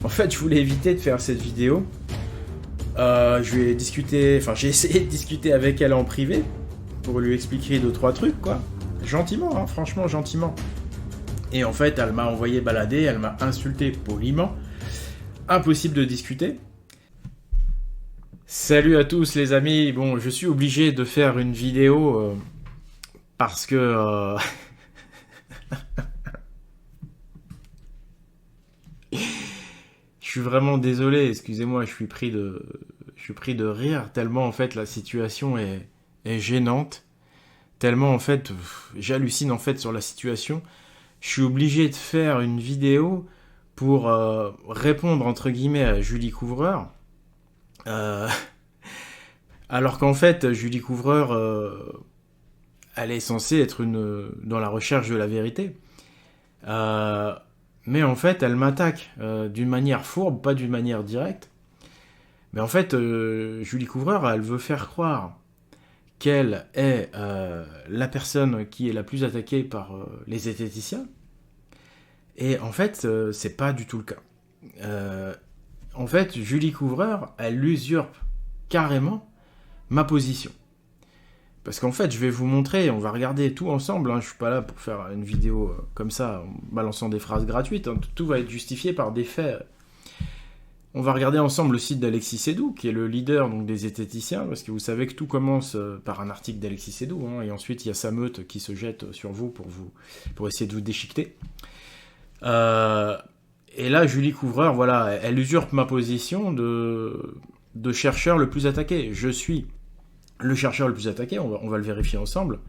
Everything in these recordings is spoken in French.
En fait, je voulais éviter de faire cette vidéo. J'ai essayé de discuter avec elle en privé pour lui expliquer 2-3 trucs, quoi. Gentiment, hein, franchement, gentiment. Et en fait, elle m'a envoyé balader, elle m'a insulté poliment. Impossible de discuter. Salut à tous les amis. Bon, je suis obligé de faire une vidéo parce que... Je suis vraiment désolé, excusez-moi, je suis pris de rire tellement en fait la situation est gênante. Tellement en fait, j'hallucine en fait sur la situation. Je suis obligé de faire une vidéo pour répondre entre guillemets à Julie Couvreur. Alors qu'en fait, Julie Couvreur, elle est censée être dans la recherche de la vérité. Mais en fait, elle m'attaque d'une manière fourbe, pas d'une manière directe. Mais en fait, Julie Couvreur, elle veut faire croire qu'elle est la personne qui est la plus attaquée par les zététiciens. Et en fait, c'est pas du tout le cas. En fait, Julie Couvreur, elle usurpe carrément ma position. Parce qu'en fait, je vais vous montrer, on va regarder tout ensemble, hein, je suis pas là pour faire une vidéo comme ça, en balançant des phrases gratuites, hein, tout va être justifié par des faits. On va regarder ensemble le site d'Alexis Sédou, qui est le leader donc, des zététiciens, parce que vous savez que tout commence par un article d'Alexis Sédou, hein, et ensuite il y a sa meute qui se jette sur vous pour essayer de vous déchiqueter. Et là, Julie Couvreur, voilà, elle usurpe ma position de chercheur le plus attaqué. Je suis le chercheur le plus attaqué, on va le vérifier ensemble.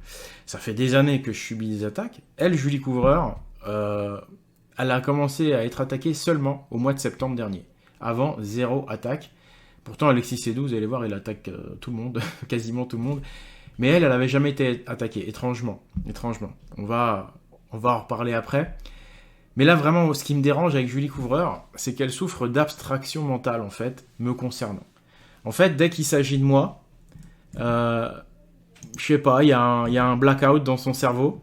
Ça fait des années que je subis des attaques. Elle, Julie Couvreur, elle a commencé à être attaquée seulement au mois de septembre dernier. Avant, 0 attaque. Pourtant, Alexis Sédou, vous allez voir, il attaque tout le monde, quasiment tout le monde. Mais elle avait jamais été attaquée, étrangement. On va en reparler après. Mais là, vraiment, ce qui me dérange avec Julie Couvreur, c'est qu'elle souffre d'abstraction mentale, en fait, me concernant. En fait, dès qu'il s'agit de moi, je sais pas, il y a un blackout dans son cerveau.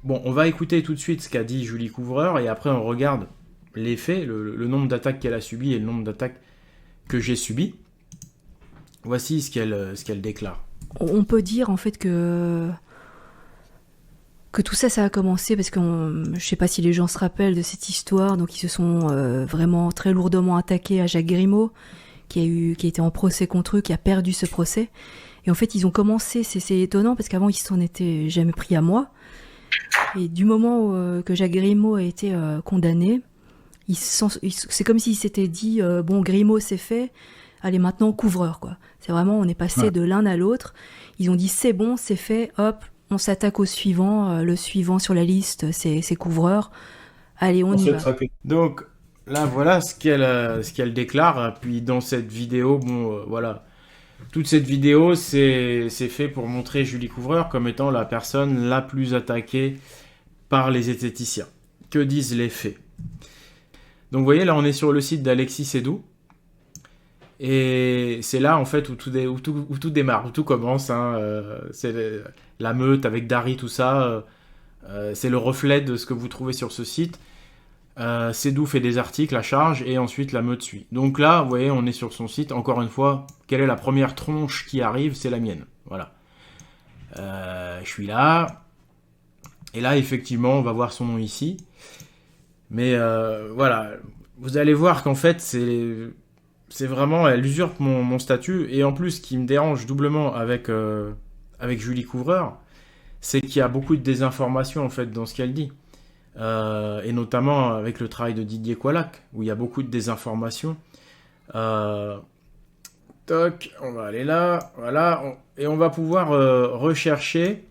Bon, on va écouter tout de suite ce qu'a dit Julie Couvreur et après on regarde les faits, le nombre d'attaques qu'elle a subies et le nombre d'attaques que j'ai subies. Voici ce qu'elle déclare. On peut dire en fait que tout ça, ça a commencé parce que je sais pas si les gens se rappellent de cette histoire, donc ils se sont vraiment très lourdement attaqués à Jacques Grimaud, qui a été en procès contre eux, qui a perdu ce procès. Et en fait, ils ont commencé, c'est étonnant, parce qu'avant, ils s'en étaient jamais pris à moi. Et du moment que Jacques Grimaud a été condamné, c'est comme s'ils s'étaient dit, bon, Grimaud, c'est fait, allez, maintenant, Couvreur, quoi. C'est vraiment, on est passé de l'un à l'autre. Ils ont dit, c'est bon, c'est fait, hop, on s'attaque au suivant. Le suivant sur la liste, c'est Couvreur. Allez, on y va. Donc, là, voilà ce qu'elle déclare. Puis, dans cette vidéo, bon, voilà... Toute cette vidéo, c'est fait pour montrer Julie Couvreur comme étant la personne la plus attaquée par les zététiciens. Que disent les faits? Donc vous voyez, là on est sur le site d'Alexis Sédou. Et c'est là en fait où tout démarre, où tout commence. Hein, c'est la meute avec Dari, tout ça. C'est le reflet de ce que vous trouvez sur ce site. Sédou fait des articles à charge et ensuite la meute suit. Donc là, vous voyez, on est sur son site. Encore une fois, quelle est la première tronche qui arrive? C'est la mienne. Voilà. Je suis là. Et là, effectivement, on va voir son nom ici. Mais voilà. Vous allez voir qu'en fait, c'est vraiment... Elle usurpe mon statut. Et en plus, ce qui me dérange doublement avec Julie Couvreur, c'est qu'il y a beaucoup de désinformation en fait dans ce qu'elle dit. Et notamment avec le travail de Didier Qualac, où il y a beaucoup de désinformation. Toc, on va aller là, voilà, et on va pouvoir rechercher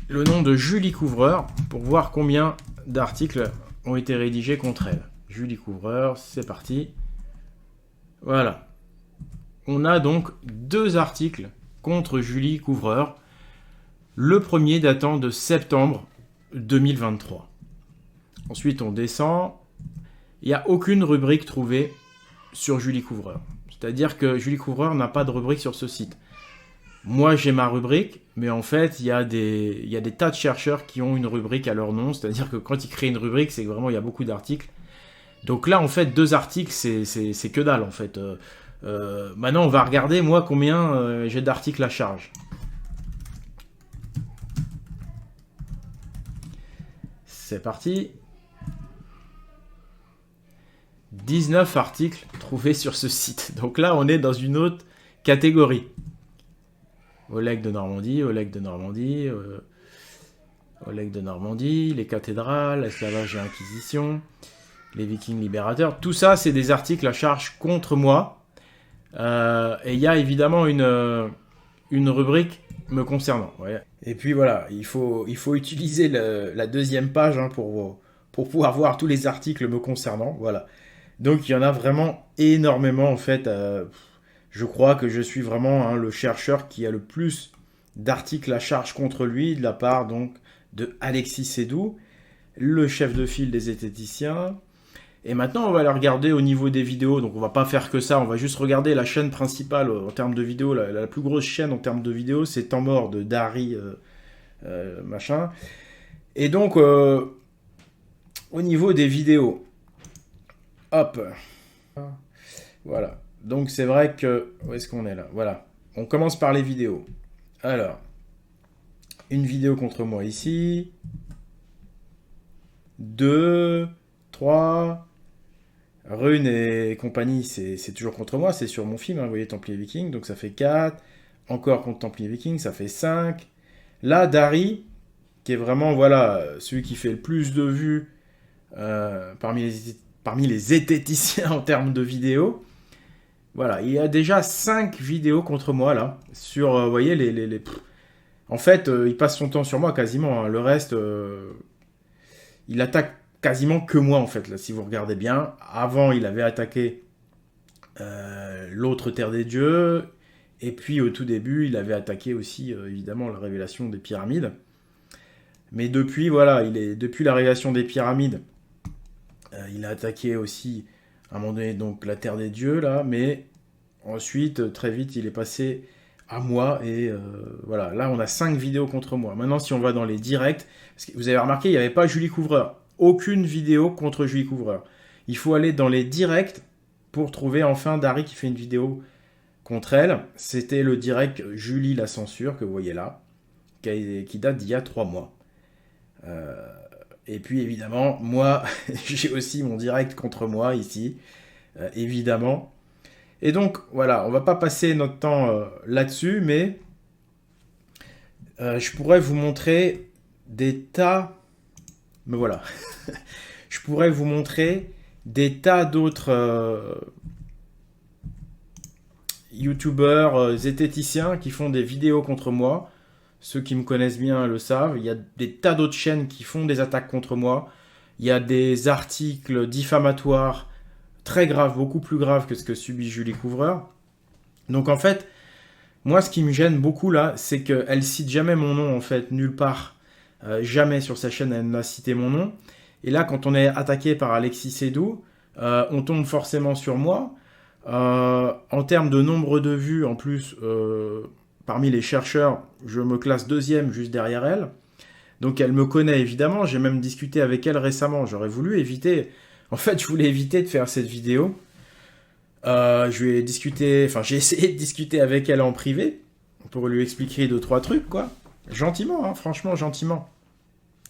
le nom de Julie Couvreur pour voir combien d'articles ont été rédigés contre elle. Julie Couvreur, c'est parti. Voilà. On a donc 2 articles contre Julie Couvreur. Le premier datant de septembre 2023. Ensuite, on descend. Il n'y a aucune rubrique trouvée sur Julie Couvreur. C'est-à-dire que Julie Couvreur n'a pas de rubrique sur ce site. Moi, j'ai ma rubrique, mais en fait, il y a des tas de chercheurs qui ont une rubrique à leur nom. C'est-à-dire que quand ils créent une rubrique, c'est que vraiment, il y a beaucoup d'articles. Donc là, en fait, 2 articles, c'est que dalle, en fait. Maintenant, on va regarder, moi, combien j'ai d'articles à charge. C'est parti. 19 articles trouvés sur ce site. Donc là, on est dans une autre catégorie. Oleg de Normandie, Oleg de Normandie, Oleg de Normandie, les cathédrales, esclavage et inquisition, les vikings libérateurs. Tout ça, c'est des articles à charge contre moi. Et il y a évidemment une rubrique me concernant. Ouais. Et puis voilà, il faut utiliser la deuxième page hein, pour pouvoir voir tous les articles me concernant. Voilà. Donc il y en a vraiment énormément en fait. Je crois que je suis vraiment hein, le chercheur qui a le plus d'articles à charge contre lui de la part donc de Alexis Sédou, le chef de file des zététiciens. Et maintenant, on va aller regarder au niveau des vidéos. Donc, on va pas faire que ça. On va juste regarder la chaîne principale en termes de vidéos. La plus grosse chaîne en termes de vidéos, c'est Temps Mort de Dari machin. Et donc, au niveau des vidéos, hop, voilà. Donc, c'est vrai que où est-ce qu'on est là? Voilà. On commence par les vidéos. Alors, une vidéo contre moi ici. 2, 3. Rune et compagnie, c'est toujours contre moi, c'est sur mon film, hein, vous voyez, Templier Viking, donc ça fait 4. Encore contre Templier Viking, ça fait 5. Là, Dari, qui est vraiment, voilà, celui qui fait le plus de vues parmi les zététiciens en termes de vidéos. Voilà, il y a déjà 5 vidéos contre moi, là, sur, vous voyez, En fait, il passe son temps sur moi, quasiment, hein. Le reste, il attaque quasiment que moi en fait, là, si vous regardez bien. Avant, il avait attaqué l'autre Terre des Dieux, et puis au tout début, il avait attaqué aussi, évidemment, la révélation des pyramides. Mais depuis, voilà, depuis la révélation des pyramides, il a attaqué aussi, à un moment donné, donc la Terre des Dieux, là, mais ensuite, très vite, il est passé à moi, et voilà, là, on a 5 vidéos contre moi. Maintenant, si on va dans les directs, parce que vous avez remarqué, il n'y avait pas Julie Couvreur. Aucune vidéo contre Julie Couvreur. Il faut aller dans les directs pour trouver enfin Dari qui fait une vidéo contre elle. C'était le direct Julie la censure que vous voyez là, qui date d'il y a 3 mois. Et puis évidemment, moi, j'ai aussi mon direct contre moi ici, évidemment. Et donc voilà, on va pas passer notre temps là-dessus, mais je pourrais vous montrer des tas... Mais voilà, je pourrais vous montrer des tas d'autres youtubeurs, zététiciens qui font des vidéos contre moi. Ceux qui me connaissent bien le savent. Il y a des tas d'autres chaînes qui font des attaques contre moi. Il y a des articles diffamatoires très graves, beaucoup plus graves que ce que subit Julie Couvreur. Donc en fait, moi ce qui me gêne beaucoup là, c'est qu'elle cite jamais mon nom en fait, nulle part. Jamais sur sa chaîne elle n'a cité mon nom. Et là, quand on est attaqué par Alexis Sédou, on tombe forcément sur moi. En termes de nombre de vues, en plus, parmi les chercheurs, je me classe 2e juste derrière elle. Donc elle me connaît évidemment. J'ai même discuté avec elle récemment. J'aurais voulu éviter... En fait, je voulais éviter de faire cette vidéo. Je lui ai discuté... Enfin, j'ai essayé de discuter avec elle en privé pour lui expliquer 2-3 trucs, quoi. Gentiment, hein, franchement, gentiment.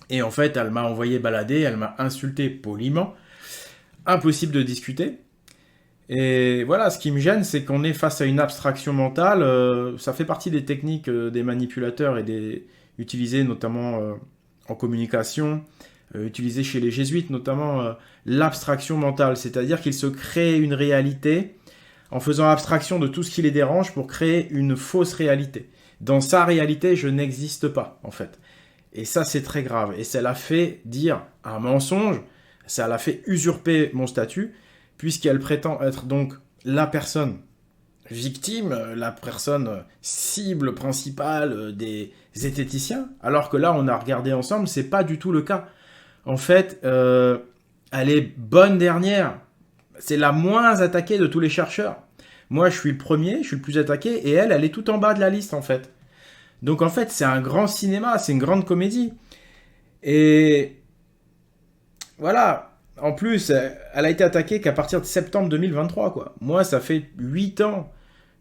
Et en fait, elle m'a envoyé balader, elle m'a insulté poliment. Impossible de discuter. Et voilà, ce qui me gêne, c'est qu'on est face à une abstraction mentale. Ça fait partie des techniques des manipulateurs et utilisées notamment en communication, utilisées chez les jésuites, notamment l'abstraction mentale. C'est-à-dire qu'ils se créent une réalité en faisant abstraction de tout ce qui les dérange pour créer une fausse réalité. Dans sa réalité, je n'existe pas, en fait. Et ça, c'est très grave. Et ça l'a fait dire un mensonge, ça l'a fait usurper mon statut, puisqu'elle prétend être donc la personne victime, la personne cible principale des zététiciens, alors que là, on a regardé ensemble, c'est pas du tout le cas. En fait, elle est bonne dernière. C'est la moins attaquée de tous les chercheurs. Moi, je suis le premier, je suis le plus attaqué, et elle est tout en bas de la liste, en fait. Donc, en fait, c'est un grand cinéma, c'est une grande comédie. Et voilà, en plus, elle a été attaquée qu'à partir de septembre 2023, quoi. Moi, ça fait 8 ans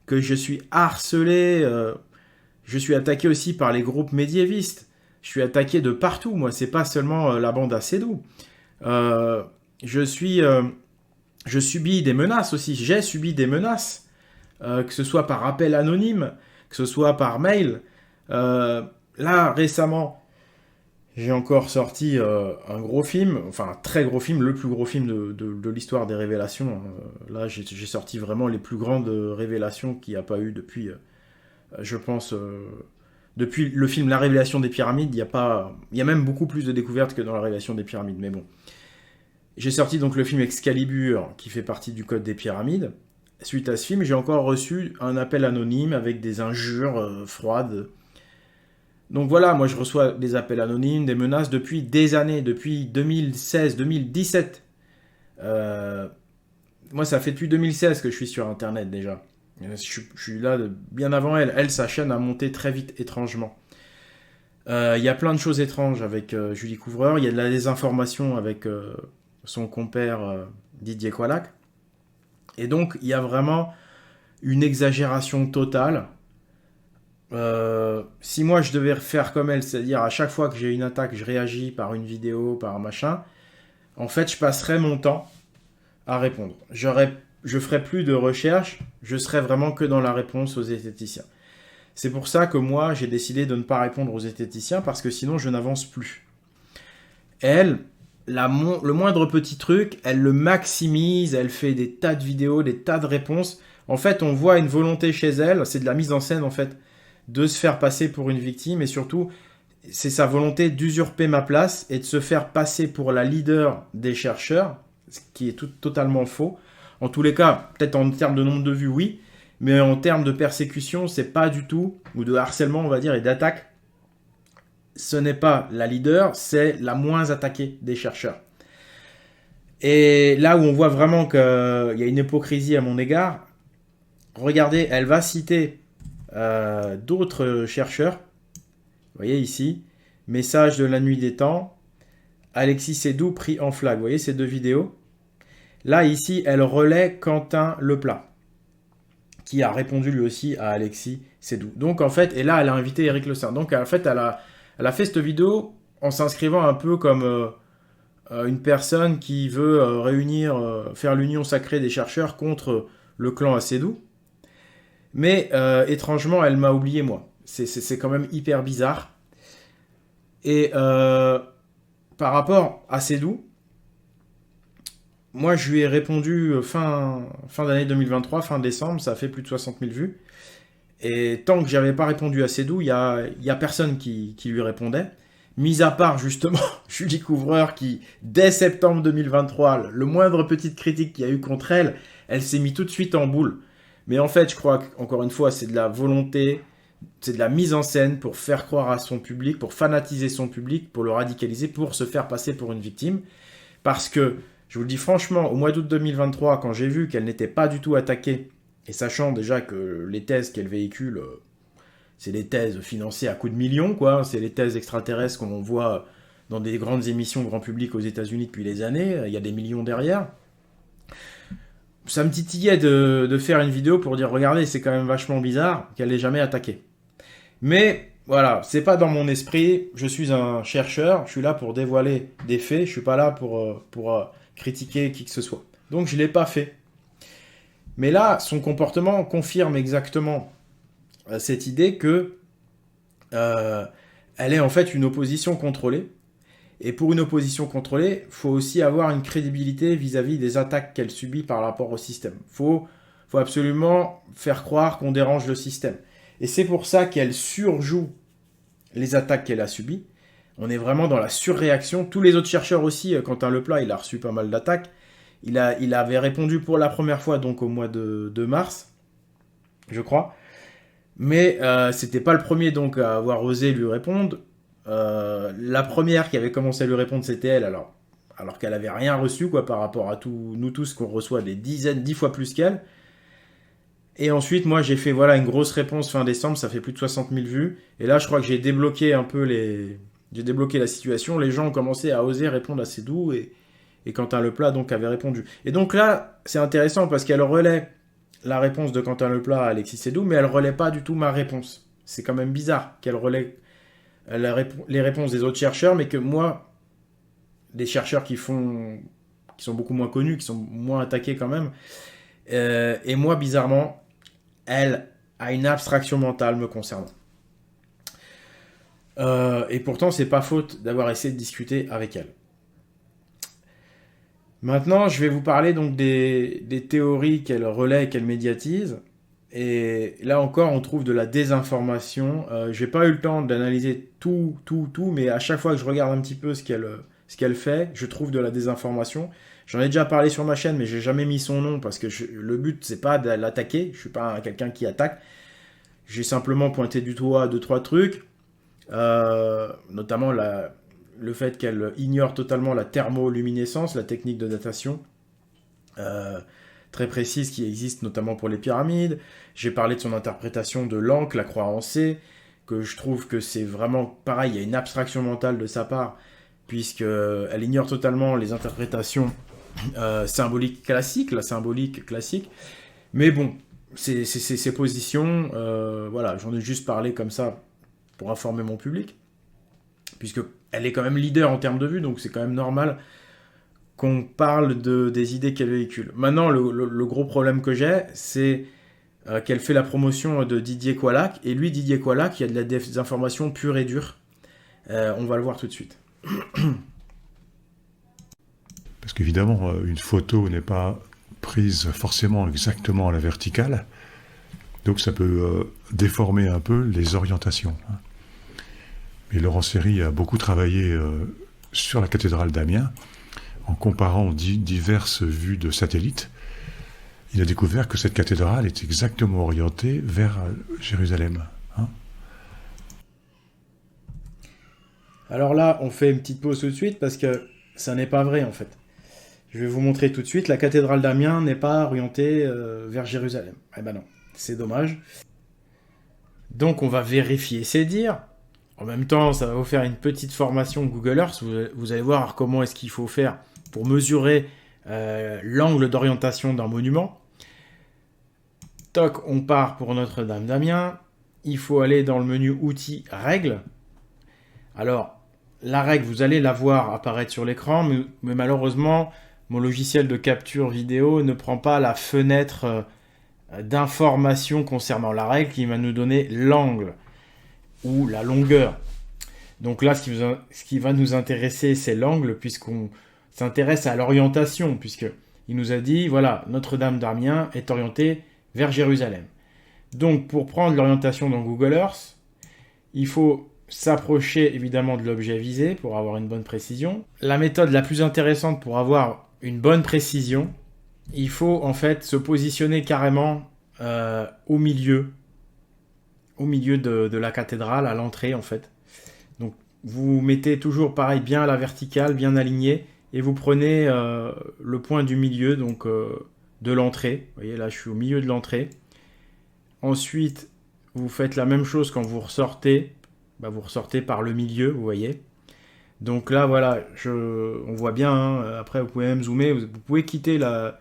que je suis harcelé. Je suis attaqué aussi par les groupes médiévistes. Je suis attaqué de partout. Moi, c'est pas seulement la bande à Cédou. Euh, je suis, je subis des menaces aussi. J'ai subi des menaces, que ce soit par appel anonyme, que ce soit par mail. Là, récemment, j'ai encore sorti un gros film, enfin un très gros film, le plus gros film de l'histoire des révélations. Là, j'ai sorti vraiment les plus grandes révélations qu'il n'y a pas eu depuis, je pense, depuis le film La Révélation des Pyramides. Il y a même beaucoup plus de découvertes que dans La Révélation des Pyramides. Mais bon, j'ai sorti donc le film Excalibur, qui fait partie du Code des Pyramides. Suite à ce film, j'ai encore reçu un appel anonyme avec des injures froides. Donc voilà, moi je reçois des appels anonymes, des menaces depuis des années, depuis 2016, 2017. Euh, Moi ça fait depuis 2016 que je suis sur Internet déjà. Je suis là bien avant elle. Elle, sa chaîne a monté très vite, étrangement. Il y a plein de choses étranges avec Julie Couvreur. Il y a de la désinformation avec son compère Didier Qualac. Et donc il y a vraiment une exagération totale. Si moi je devais faire comme elle, c'est-à-dire à chaque fois que j'ai une attaque, je réagis par une vidéo, par un machin, en fait je passerais mon temps à répondre. Je ferais plus de recherche, je serais vraiment que dans la réponse aux esthéticiens. C'est pour ça que moi j'ai décidé de ne pas répondre aux esthéticiens parce que sinon je n'avance plus. Elle, le moindre petit truc, elle le maximise, elle fait des tas de vidéos, des tas de réponses. En fait, on voit une volonté chez elle, c'est de la mise en scène en fait, de se faire passer pour une victime et surtout, c'est sa volonté d'usurper ma place et de se faire passer pour la leader des chercheurs, ce qui est totalement faux. En tous les cas, peut-être en termes de nombre de vues, oui, mais en termes de persécution, c'est pas du tout, ou de harcèlement, on va dire, et d'attaque, ce n'est pas la leader, c'est la moins attaquée des chercheurs. Et là où on voit vraiment qu'il y a une hypocrisie à mon égard, regardez, elle va citer d'autres chercheurs. Vous voyez ici, message de la nuit des temps, Alexis Sédou pris en flag. Vous voyez ces deux vidéos. Là, ici, elle relaie Quentin Leplat, qui a répondu lui aussi à Alexis Sédou. Donc, en fait, et là, elle a invité Éric Le Saint. Donc, en fait, elle a fait cette vidéo en s'inscrivant un peu comme une personne qui veut faire l'union sacrée des chercheurs contre le clan Sédou. Mais étrangement, elle m'a oublié moi. C'est quand même hyper bizarre. Et par rapport à Sédou, moi je lui ai répondu fin d'année 2023, fin décembre, ça a fait plus de 60 000 vues. Et tant que j'avais pas répondu à Sédou, il y a personne qui lui répondait. Mis à part justement Julie Couvreur qui, dès septembre 2023, le moindre petite critique qu'il y a eu contre elle, elle s'est mise tout de suite en boule. Mais en fait, je crois qu'encore une fois, c'est de la volonté, c'est de la mise en scène pour faire croire à son public, pour fanatiser son public, pour le radicaliser, pour se faire passer pour une victime. Parce que, je vous le dis franchement, au mois d'août 2023, quand j'ai vu qu'elle n'était pas du tout attaquée, et sachant déjà que les thèses qu'elle véhicule, c'est des thèses financées à coups de millions, quoi. C'est les thèses extraterrestres qu'on voit dans des grandes émissions grand public aux États-Unis depuis des années. Il y a des millions derrière. Ça me titillait de faire une vidéo pour dire regardez, c'est quand même vachement bizarre qu'elle n'ait jamais attaqué. Mais voilà, c'est pas dans mon esprit. Je suis un chercheur, je suis là pour dévoiler des faits, je suis pas là pour critiquer qui que ce soit. Donc je l'ai pas fait. Mais là, son comportement confirme exactement cette idée que elle est en fait une opposition contrôlée. Et pour une opposition contrôlée, il faut aussi avoir une crédibilité vis-à-vis des attaques qu'elle subit par rapport au système. Faut absolument faire croire qu'on dérange le système. Et c'est pour ça qu'elle surjoue les attaques qu'elle a subies. On est vraiment dans la surréaction. Tous les autres chercheurs aussi, Quentin Leplat, il a reçu pas mal d'attaques. Il avait répondu pour la première fois donc au mois de mars, je crois. Mais c'était pas le premier donc à avoir osé lui répondre. La première qui avait commencé à lui répondre, c'était elle, alors qu'elle avait rien reçu quoi par rapport à nous tous qu'on reçoit des dizaines, 10 fois plus qu'elle. Et ensuite, moi, j'ai fait voilà une grosse réponse fin décembre, ça fait plus de 60 000 vues. Et là, je crois que j'ai débloqué un peu j'ai débloqué la situation. Les gens ont commencé à oser répondre à Sédou Et Quentin Leplat donc avait répondu. Et donc là, c'est intéressant parce qu'elle relaie la réponse de Quentin Leplat à Alexis Seydoux, mais elle relaie pas du tout ma réponse. C'est quand même bizarre qu'elle relaie les réponses des autres chercheurs, mais que moi, des chercheurs qui sont beaucoup moins connus, qui sont moins attaqués quand même, et moi, bizarrement, elle a une abstraction mentale me concernant. Et pourtant, c'est pas faute d'avoir essayé de discuter avec elle. Maintenant, je vais vous parler donc des théories qu'elle relaie et qu'elle médiatise. Et là encore, on trouve de la désinformation. J'ai pas eu le temps d'analyser tout, mais à chaque fois que je regarde un petit peu ce qu'elle fait, je trouve de la désinformation. J'en ai déjà parlé sur ma chaîne, mais j'ai jamais mis son nom parce que le but, c'est pas de l'attaquer. Je suis pas quelqu'un qui attaque. J'ai simplement pointé du doigt 2-3 trucs, notamment le fait qu'elle ignore totalement la thermoluminescence, la technique de datation très précise qui existe notamment pour les pyramides. J'ai parlé de son interprétation de l'encre, la croix en C, que je trouve que c'est vraiment pareil, il y a une abstraction mentale de sa part, puisqu'elle ignore totalement les interprétations symboliques classiques, la symbolique classique. Mais bon, c'est ses positions, voilà, j'en ai juste parlé comme ça pour informer mon public, puisque elle est quand même leader en termes de vue, donc c'est quand même normal qu'on parle des idées qu'elle véhicule. Maintenant, le gros problème que j'ai, c'est qu'elle fait la promotion de Didier Qualac, et lui, Didier Qualac, il y a de la désinformation pure et dure. On va le voir tout de suite. Parce qu'évidemment, une photo n'est pas prise forcément exactement à la verticale, donc ça peut déformer un peu les orientations. Mais Laurent Séry a beaucoup travaillé sur la cathédrale d'Amiens, en comparant diverses vues de satellites. Il a découvert que cette cathédrale est exactement orientée vers Jérusalem. Alors là, on fait une petite pause tout de suite parce que ça n'est pas vrai en fait. Je vais vous montrer tout de suite, la cathédrale d'Amiens n'est pas orientée vers Jérusalem. Eh ben non, c'est dommage. Donc on va vérifier ces dires. En même temps, ça va vous faire une petite formation Google Earth. Vous allez voir comment est-ce qu'il faut faire pour mesurer l'angle d'orientation d'un monument. Toc, on part pour Notre-Dame d'Amiens. Il faut aller dans le menu Outils, Règles. Alors, la règle, vous allez la voir apparaître sur l'écran, mais malheureusement, mon logiciel de capture vidéo ne prend pas la fenêtre d'information concernant la règle qui va nous donner l'angle ou la longueur. Donc là, ce qui va nous intéresser, c'est l'angle, puisqu'on s'intéresse à l'orientation, puisqu'il nous a dit, voilà, Notre-Dame d'Amiens est orientée vers Jérusalem. Donc, pour prendre l'orientation dans Google Earth, il faut s'approcher évidemment de l'objet visé pour avoir une bonne précision. La méthode la plus intéressante pour avoir une bonne précision, il faut en fait se positionner carrément au milieu de la cathédrale, à l'entrée en fait. Donc vous mettez toujours pareil bien à la verticale, bien aligné, et vous prenez le point du milieu, donc de l'entrée. Vous voyez là, je suis au milieu de l'entrée. Ensuite, vous faites la même chose quand vous ressortez. Vous ressortez par le milieu, vous voyez. Donc là, voilà, on voit bien. Hein, après, vous pouvez même zoomer. Vous pouvez quitter la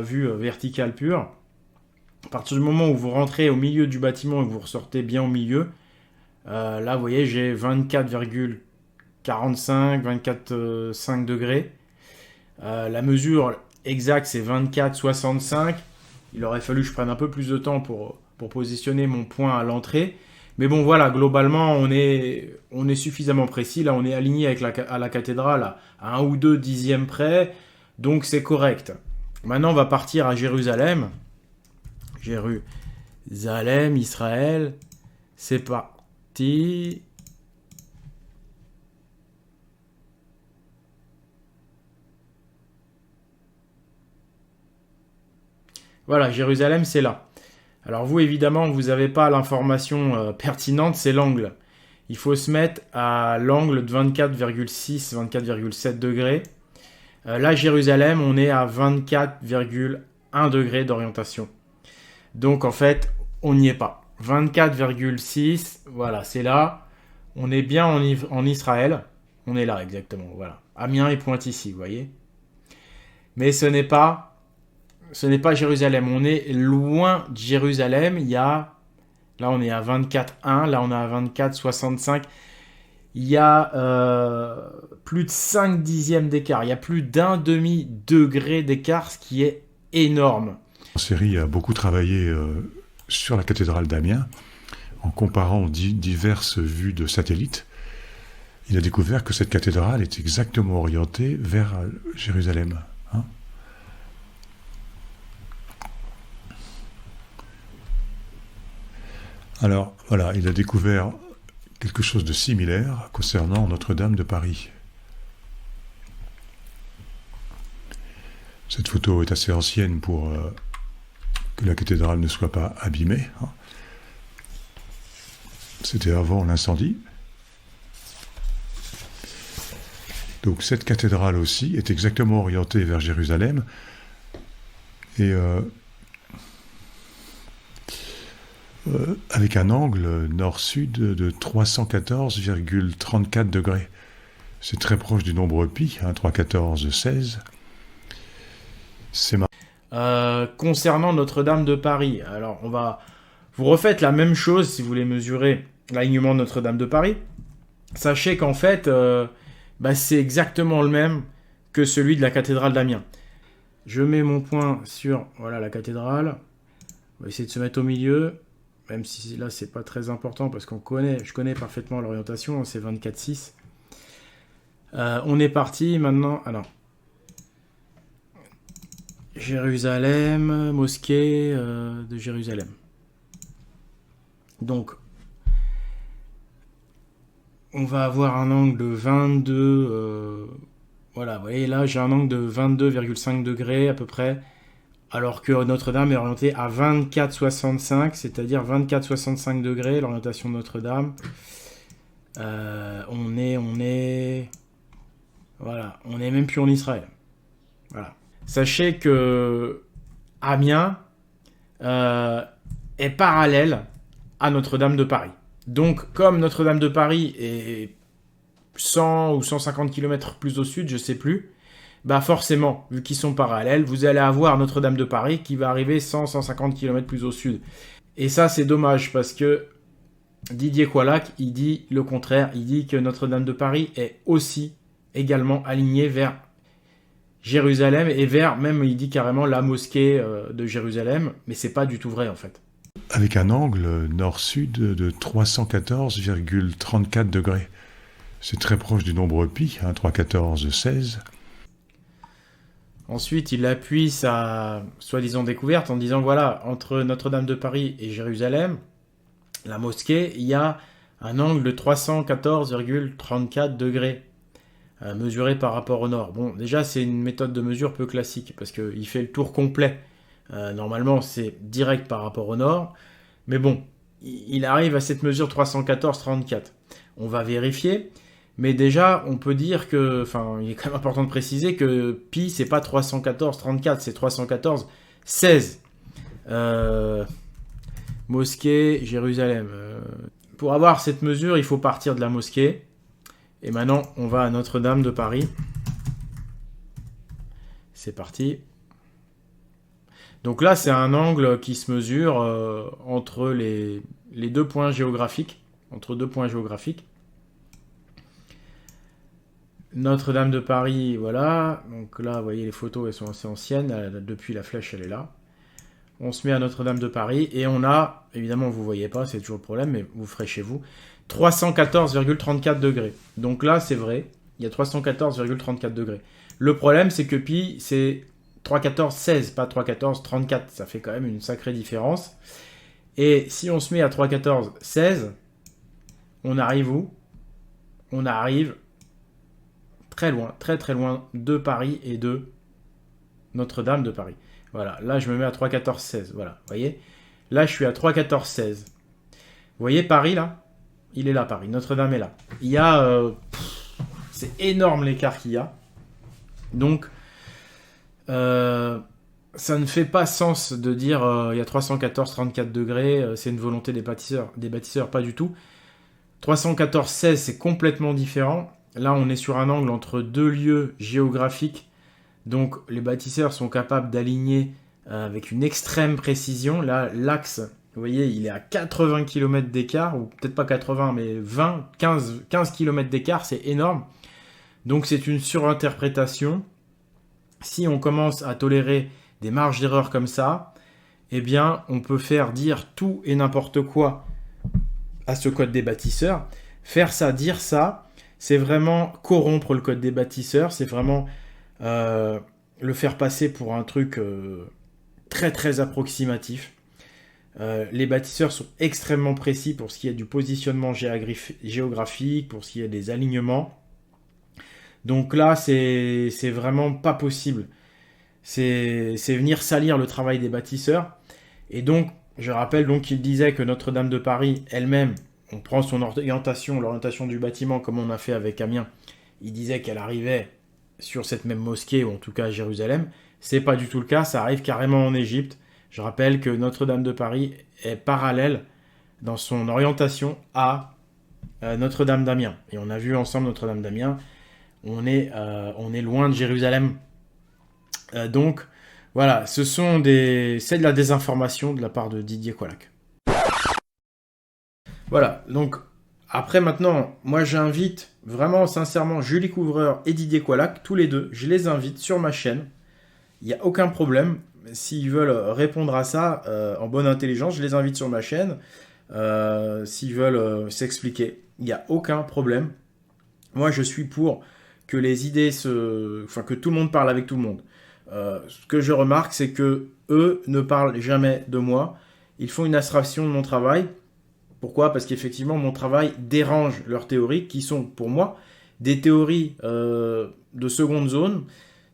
vue verticale pure. À partir du moment où vous rentrez au milieu du bâtiment et que vous ressortez bien au milieu, là, vous voyez, j'ai 24,45, 24,5 degrés. La mesure exacte, c'est 24,65. Il aurait fallu que je prenne un peu plus de temps pour positionner mon point à l'entrée. Mais bon, voilà, globalement, on est suffisamment précis. Là, on est aligné à la cathédrale à 1 ou 2 dixièmes près. Donc, c'est correct. Maintenant, on va partir à Jérusalem. Jérusalem, Israël. C'est parti. Voilà, Jérusalem, c'est là. Alors vous, évidemment, vous n'avez pas l'information pertinente, c'est l'angle. Il faut se mettre à l'angle de 24,6, 24,7 degrés. Là, Jérusalem, on est à 24,1 degrés d'orientation. Donc, en fait, on n'y est pas. 24,6, voilà, c'est là. On est bien en Israël. On est là, exactement, voilà. Amiens est pointe ici, vous voyez. Mais ce n'est pas Jérusalem. On est loin de Jérusalem. Là, on est à 24,1. Là, on est à 24,65. Il y a plus de 5 dixièmes d'écart. Il y a plus d'un demi-degré d'écart, ce qui est énorme. Seri a beaucoup travaillé sur la cathédrale d'Amiens en comparant diverses vues de satellite. Il a découvert que cette cathédrale est exactement orientée vers Jérusalem. Hein. Alors, voilà, il a découvert quelque chose de similaire concernant Notre-Dame de Paris. Cette photo est assez ancienne pour que la cathédrale ne soit pas abîmée. Hein. C'était avant l'incendie. Donc cette cathédrale aussi est exactement orientée vers Jérusalem et avec un angle nord-sud de 314,34 degrés. C'est très proche du nombre pi, hein, 314,16. C'est concernant Notre-Dame de Paris, alors vous refaites la même chose si vous voulez mesurer l'alignement de Notre-Dame de Paris. Sachez qu'en fait, c'est exactement le même que celui de la cathédrale d'Amiens. Je mets mon point sur la cathédrale. On va essayer de se mettre au milieu, même si là c'est pas très important parce je connais parfaitement l'orientation, c'est 24,6. On est parti maintenant. Alors, Jérusalem, mosquée de Jérusalem. Donc, on va avoir un angle de 22... voilà, vous voyez, là, j'ai un angle de 22,5 degrés à peu près, alors que Notre-Dame est orientée à 24,65, c'est-à-dire 24,65 degrés, l'orientation de Notre-Dame. On est... Voilà, on n'est même plus en Israël. Voilà. Sachez que Amiens est parallèle à Notre-Dame de Paris. Donc, comme Notre-Dame de Paris est 100 ou 150 km plus au sud, je ne sais plus, forcément, vu qu'ils sont parallèles, vous allez avoir Notre-Dame de Paris qui va arriver 100-150 km plus au sud. Et ça, c'est dommage, parce que Didier Coillac, il dit le contraire. Il dit que Notre-Dame de Paris est aussi également alignée vers Jérusalem et vers, même il dit carrément, la mosquée de Jérusalem, mais c'est pas du tout vrai en fait. Avec un angle nord-sud de 314,34 degrés. C'est très proche du nombre pi, hein, 314,16. Ensuite, il appuie sa soi-disant découverte en disant, voilà, entre Notre-Dame de Paris et Jérusalem, la mosquée, il y a un angle de 314,34 degrés. Mesuré par rapport au nord. Bon, déjà, c'est une méthode de mesure peu classique, parce qu'il fait le tour complet. Normalement, c'est direct par rapport au nord. Mais bon, il arrive à cette mesure 314,34. On va vérifier. Mais déjà, on peut dire que... Enfin, il est quand même important de préciser que pi, c'est pas 314,34, c'est 314,16. Mosquée, Jérusalem. Pour avoir cette mesure, il faut partir de la mosquée. Et maintenant, on va à Notre-Dame de Paris. C'est parti. Donc là, c'est un angle qui se mesure entre les deux points géographiques. Entre deux points géographiques. Notre-Dame de Paris, voilà. Donc là, vous voyez, les photos, elles sont assez anciennes. Depuis, la flèche, elle est là. On se met à Notre-Dame de Paris. Et on a, évidemment, vous ne voyez pas, c'est toujours le problème, mais vous ferez chez vous, 314,34 degrés. Donc là, c'est vrai, il y a 314,34 degrés. Le problème, c'est que pi, c'est 314,16, pas 314,34. Ça fait quand même une sacrée différence. Et si on se met à 314,16, on arrive où? On arrive très loin, très très loin de Paris et de Notre-Dame de Paris. Voilà, là, je me mets à 314,16. Voilà, vous voyez? Là, je suis à 314,16. Vous voyez Paris, là? Il est là, Paris. Notre-Dame est là. Il y a... c'est énorme l'écart qu'il y a. Donc, ça ne fait pas sens de dire il y a 314,34 degrés, c'est une volonté des bâtisseurs, pas du tout. 314,16, c'est complètement différent. là, on est sur un angle entre deux lieux géographiques. Donc, les bâtisseurs sont capables d'aligner avec une extrême précision. Là, l'axe, vous voyez, il est à 80 km d'écart, ou peut-être pas 80, mais 20, 15 km d'écart, c'est énorme. Donc, c'est une surinterprétation. Si on commence à tolérer des marges d'erreur comme ça, eh bien, on peut faire dire tout et n'importe quoi à ce code des bâtisseurs. Faire ça, dire ça, c'est vraiment corrompre le code des bâtisseurs, c'est vraiment le faire passer pour un truc très très approximatif. Les bâtisseurs sont extrêmement précis pour ce qui est du positionnement géographique, pour ce qui est des alignements. Donc là, c'est vraiment pas possible. C'est venir salir le travail des bâtisseurs. Et donc, je rappelle donc qu'il disait que Notre-Dame de Paris elle-même, on prend son orientation, l'orientation du bâtiment comme on a fait avec Amiens. Il disait qu'elle arrivait sur cette même mosquée, ou en tout cas à Jérusalem. C'est pas du tout le cas, ça arrive carrément en Égypte. Je rappelle que Notre-Dame de Paris est parallèle dans son orientation à Notre-Dame d'Amiens. Et on a vu ensemble Notre-Dame d'Amiens. On est loin de Jérusalem. Donc, voilà, c'est de la désinformation de la part de Didier Qualac. Voilà, donc, après maintenant, moi j'invite vraiment sincèrement Julie Couvreur et Didier Qualac, tous les deux, je les invite sur ma chaîne. Il n'y a aucun problème. S'ils veulent répondre à ça en bonne intelligence, je les invite sur ma chaîne. S'ils veulent s'expliquer, il n'y a aucun problème. Moi, je suis pour que les idées que tout le monde parle avec tout le monde. Ce que je remarque, c'est que eux ne parlent jamais de moi. Ils font une abstraction de mon travail. Pourquoi ? Parce qu'effectivement, mon travail dérange leurs théories, qui sont, pour moi, des théories de seconde zone.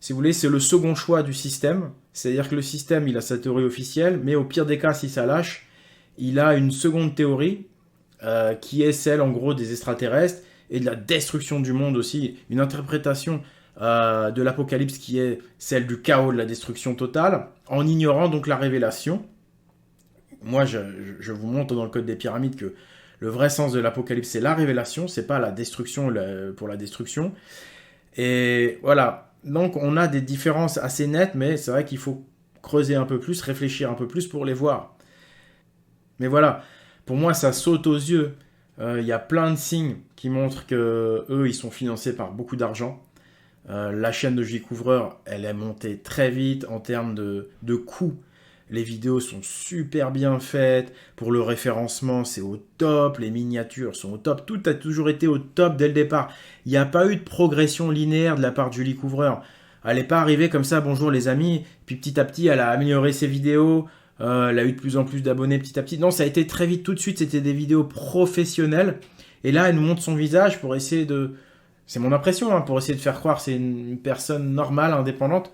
Si vous voulez, c'est le second choix du système. C'est-à-dire que le système, il a sa théorie officielle, mais au pire des cas, si ça lâche, il a une seconde théorie qui est celle, en gros, des extraterrestres et de la destruction du monde aussi. Une interprétation de l'apocalypse qui est celle du chaos, de la destruction totale, en ignorant donc la révélation. Moi, je vous montre dans le code des pyramides que le vrai sens de l'apocalypse, c'est la révélation, c'est pas la destruction pour la destruction. Et voilà. Donc, on a des différences assez nettes, mais c'est vrai qu'il faut creuser un peu plus, réfléchir un peu plus pour les voir. Mais voilà, pour moi, ça saute aux yeux. Il y a plein de signes qui montrent que eux, ils sont financés par beaucoup d'argent. La chaîne de Julie Couvreur, elle est montée très vite en termes de coûts. Les vidéos sont super bien faites. Pour le référencement, c'est au top. Les miniatures sont au top. Tout a toujours été au top dès le départ. Il n'y a pas eu de progression linéaire de la part de Julie Couvreur. Elle n'est pas arrivée comme ça, bonjour les amis. Puis petit à petit, elle a amélioré ses vidéos. Elle a eu de plus en plus d'abonnés petit à petit. Non, ça a été très vite. Tout de suite, c'était des vidéos professionnelles. Et là, elle nous montre son visage pour essayer de... C'est mon impression, hein, pour essayer de faire croire que c'est une personne normale, indépendante.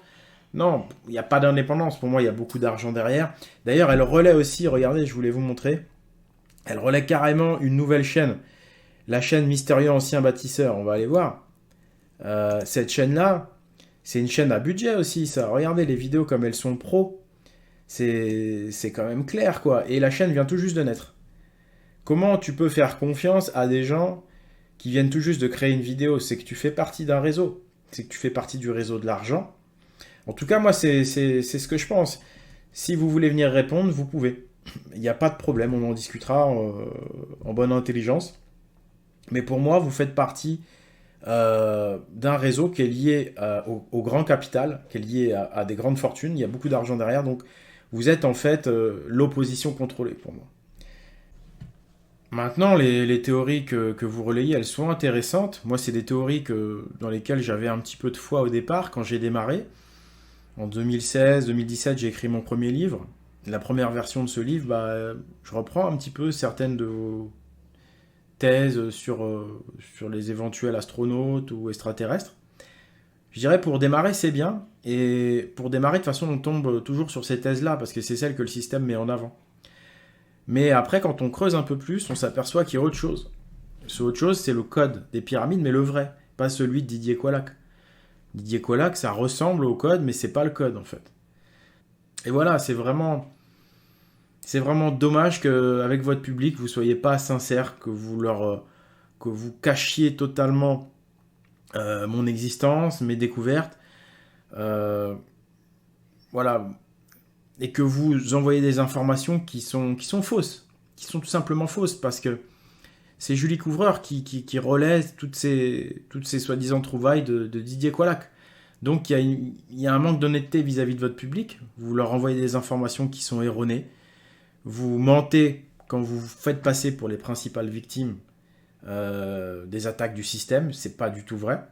Non, il n'y a pas d'indépendance. Pour moi, il y a beaucoup d'argent derrière. D'ailleurs, elle relaie aussi, regardez, je voulais vous montrer. Elle relaie carrément une nouvelle chaîne. La chaîne Mystérieux Ancien Bâtisseur. On va aller voir. Cette chaîne-là, c'est une chaîne à budget aussi, ça. Regardez les vidéos comme elles sont pro. C'est quand même clair, quoi. Et la chaîne vient tout juste de naître. Comment tu peux faire confiance à des gens qui viennent tout juste de créer une vidéo? C'est que tu fais partie d'un réseau. C'est que tu fais partie du réseau de l'argent. En tout cas, moi, c'est ce que je pense. Si vous voulez venir répondre, vous pouvez. Il n'y a pas de problème, on en discutera en bonne intelligence. Mais pour moi, vous faites partie d'un réseau qui est lié au grand capital, qui est lié à des grandes fortunes. Il y a beaucoup d'argent derrière, donc vous êtes en fait l'opposition contrôlée pour moi. Maintenant, les théories que vous relayez, elles sont intéressantes. Moi, c'est des théories dans lesquelles j'avais un petit peu de foi au départ, quand j'ai démarré. En 2016-2017, j'ai écrit mon premier livre. La première version de ce livre, je reprends un petit peu certaines de vos thèses sur les éventuels astronautes ou extraterrestres. Je dirais pour démarrer, c'est bien. Et pour démarrer, de toute façon, on tombe toujours sur ces thèses-là, parce que c'est celles que le système met en avant. Mais après, quand on creuse un peu plus, on s'aperçoit qu'il y a autre chose. Ce autre chose, c'est le code des pyramides, mais le vrai, pas celui de Didier Qualac. Didier Qualac, ça ressemble au code, mais c'est pas le code en fait. Et voilà, c'est vraiment dommage qu'avec votre public, vous soyez pas sincère, que vous cachiez totalement mon existence, mes découvertes, voilà, et que vous envoyez des informations qui sont fausses, qui sont tout simplement fausses, parce que c'est Julie Couvreur qui relaie toutes ces soi-disant trouvailles de Didier Qualac. Donc il y a un manque d'honnêteté vis-à-vis de votre public, vous leur envoyez des informations qui sont erronées, vous mentez quand vous vous faites passer pour les principales victimes des attaques du système, c'est pas du tout vrai.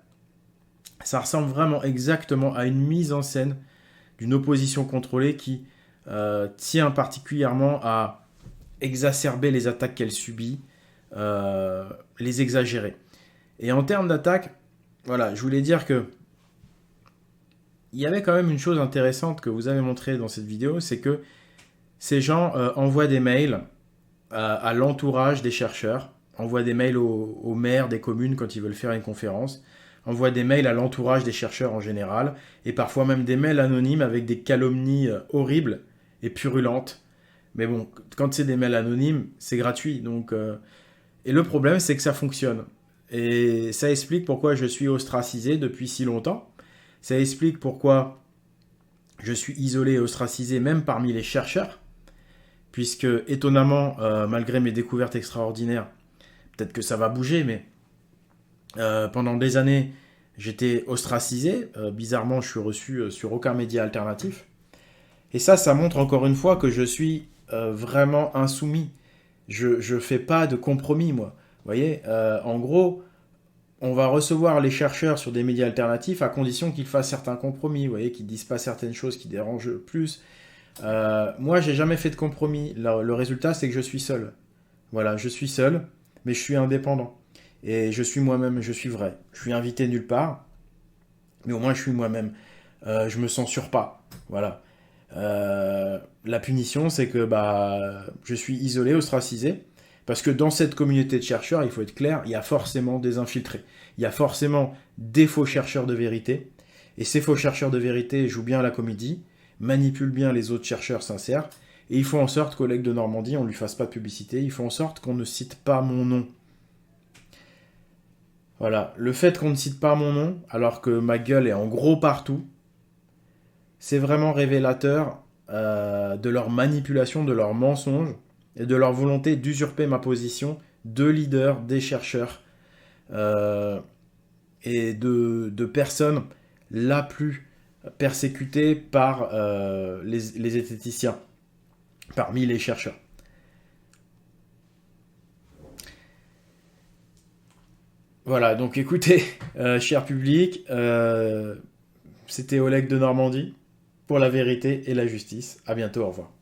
Ça ressemble vraiment exactement à une mise en scène d'une opposition contrôlée qui tient particulièrement à exacerber les attaques qu'elle subit, les exagérer. Et en termes d'attaques, voilà, je voulais dire que il y avait quand même une chose intéressante que vous avez montré dans cette vidéo, c'est que ces gens envoient des mails à l'entourage des chercheurs, envoient des mails aux maires des communes quand ils veulent faire une conférence, envoient des mails à l'entourage des chercheurs en général, et parfois même des mails anonymes avec des calomnies horribles et purulentes. Mais bon, quand c'est des mails anonymes, c'est gratuit. Donc, et le problème, c'est que ça fonctionne. Et ça explique pourquoi je suis ostracisé depuis si longtemps. Ça explique pourquoi je suis isolé et ostracisé même parmi les chercheurs. Puisque, étonnamment, malgré mes découvertes extraordinaires, peut-être que ça va bouger, mais pendant des années, j'étais ostracisé. Bizarrement, je suis reçu sur aucun média alternatif. Et ça montre encore une fois que je suis vraiment insoumis. Je fais pas de compromis, moi. Vous voyez, en gros, on va recevoir les chercheurs sur des médias alternatifs à condition qu'ils fassent certains compromis, vous voyez, qu'ils disent pas certaines choses qui dérangent plus. Moi, j'ai jamais fait de compromis. Le résultat, c'est que je suis seul. Voilà, je suis seul, mais je suis indépendant. Et je suis moi-même, je suis vrai. Je suis invité nulle part, mais au moins je suis moi-même. Je me censure pas. Voilà. La punition, c'est que je suis isolé, ostracisé, parce que dans cette communauté de chercheurs, il faut être clair, il y a forcément des infiltrés. Il y a forcément des faux chercheurs de vérité. Et ces faux chercheurs de vérité jouent bien la comédie, manipulent bien les autres chercheurs sincères, et ils font en sorte qu'au Legs de Normandie, on ne lui fasse pas de publicité, ils font en sorte qu'on ne cite pas mon nom. Voilà, le fait qu'on ne cite pas mon nom, alors que ma gueule est en gros partout, c'est vraiment révélateur de leur manipulation, de leur mensonge, et de leur volonté d'usurper ma position de leader des chercheurs et de personne la plus persécutée par les esthéticiens, parmi les chercheurs. Voilà, donc écoutez, cher public, c'était Oleg de Normandie pour la vérité et la justice. À bientôt, au revoir.